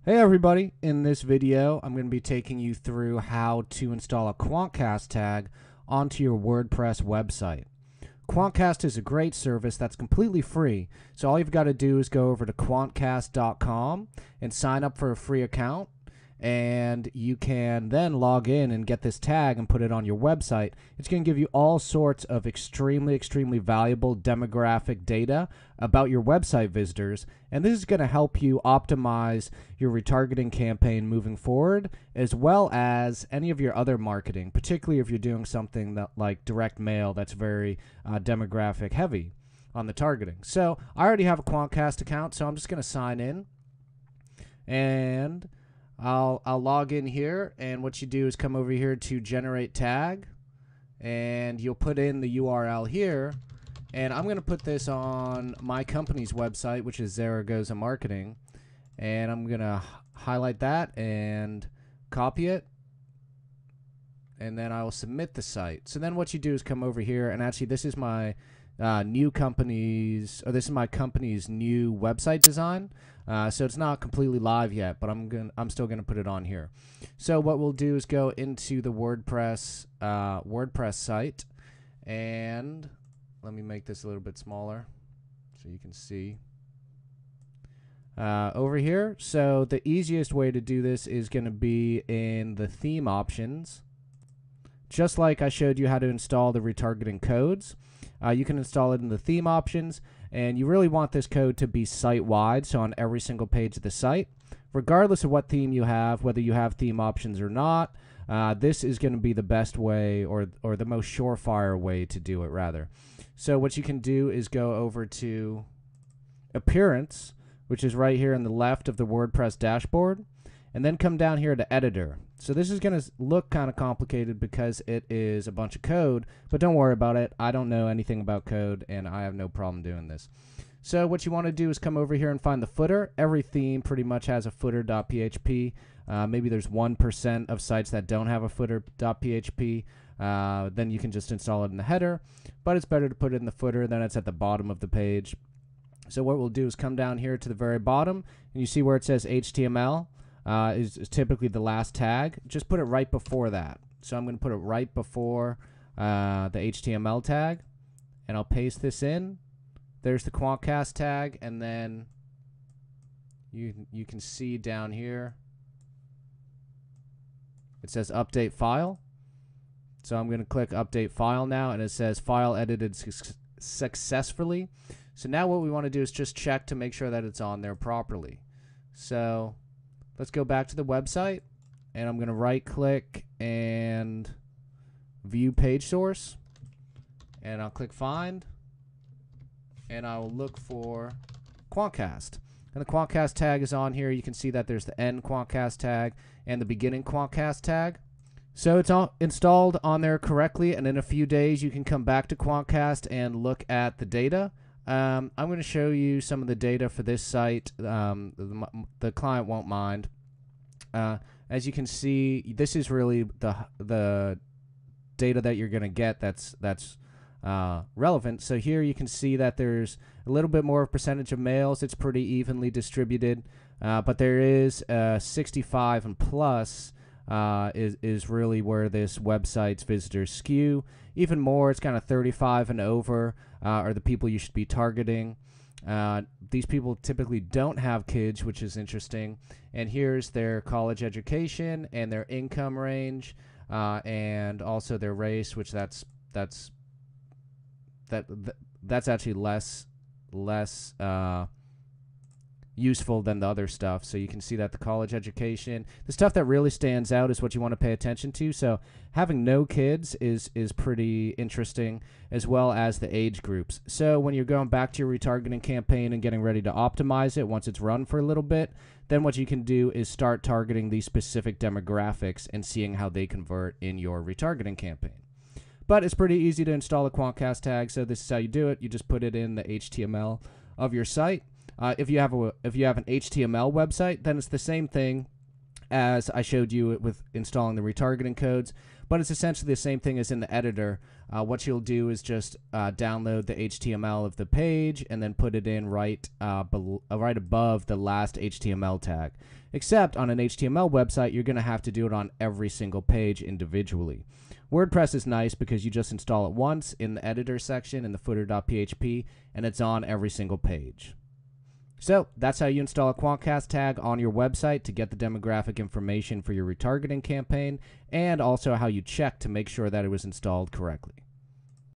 Hey everybody, in this video I'm going to be taking you through how to install a Quantcast tag onto your WordPress website. Quantcast is a great service that's completely free, so all you've got to do is go over to quantcast.com and sign up for a free account, and you can then log in and get this tag and put it on your website. It's going to give you all sorts of extremely valuable demographic data about your website visitors, and this is going to help you optimize your retargeting campaign moving forward, as well as any of your other marketing, particularly if you're doing something that like direct mail that's very demographic heavy on the targeting. So I already have a Quantcast account, so I'm just going to sign in, and I'll log in here, and what you do is come over here to generate tag, and you'll put in the URL here, and I'm going to put this on my company's website, which is Zaragoza Marketing, and I'm going to highlight that and copy it, and then I will submit the site. So then what you do is come over here, and actually this is my new company's, or this is my company's new website design. So it's not completely live yet, but I'm still gonna put it on here. So what we'll do is go into the WordPress site, and let me make this a little bit smaller so you can see over here. So the easiest way to do this is gonna be in the theme options. Just like I showed you how to install the retargeting codes, you can install it in the theme options, and you really want this code to be site-wide, so on every single page of the site. Regardless of what theme you have, whether you have theme options or not, this is going to be the best way, or the most surefire way to do it, rather. So what you can do is go over to Appearance, which is right here on the left of the WordPress dashboard, and then come down here to Editor. So this is going to look kind of complicated because it is a bunch of code, but don't worry about it. I don't know anything about code, and I have no problem doing this. So what you want to do is come over here and find the footer. Every theme pretty much has a footer.php. Maybe there's 1% of sites that don't have a footer.php. Then you can just install it in the header, but it's better to put it in the footer, then it's at the bottom of the page. So what we'll do is come down here to the very bottom, and you see where it says HTML. Is typically the last tag. Just put it right before that. So I'm going to put it right before the HTML tag, and I'll paste this in. There's the Quantcast tag, and then you can see down here it says update file. So I'm going to click update file now, and it says file edited successfully. So now what we want to do is just check to make sure that it's on there properly. So let's go back to the website, and I'm going to right click and view page source, and I'll click find, and I will look for Quantcast, and the Quantcast tag is on here. You can see that there's the end Quantcast tag and the beginning Quantcast tag. So it's all installed on there correctly, and in a few days you can come back to Quantcast and look at the data. I'm going to show you some of the data for this site. The client won't mind. As you can see, this is really the data that you're going to get that's relevant. So here you can see that there's a little bit more percentage of males. It's pretty evenly distributed, but there is 65 and plus is really where this website's visitors skew. Even more, it's kind of 35 and over are the people you should be targeting. These people typically don't have kids, which is interesting. And here's their college education and their income range, and also their race, which that's actually less useful than the other stuff. So you can see that the college education, the stuff that really stands out is what you want to pay attention to. So having no kids is pretty interesting, as well as the age groups. So when you're going back to your retargeting campaign and getting ready to optimize it once it's run for a little bit, then what you can do is start targeting these specific demographics and seeing how they convert in your retargeting campaign. But it's pretty easy to install a Quantcast tag. So this is how you do it. You just put it in the HTML of your site. If you have an HTML website, then it's the same thing as I showed you with installing the retargeting codes, but it's essentially the same thing as in the editor. What you'll do is just download the HTML of the page and then put it in right above the last HTML tag. Except on an HTML website, you're going to have to do it on every single page individually. WordPress is nice because you just install it once in the editor section in the footer.php, and it's on every single page. So that's how you install a Quantcast tag on your website to get the demographic information for your retargeting campaign, and also how you check to make sure that it was installed correctly.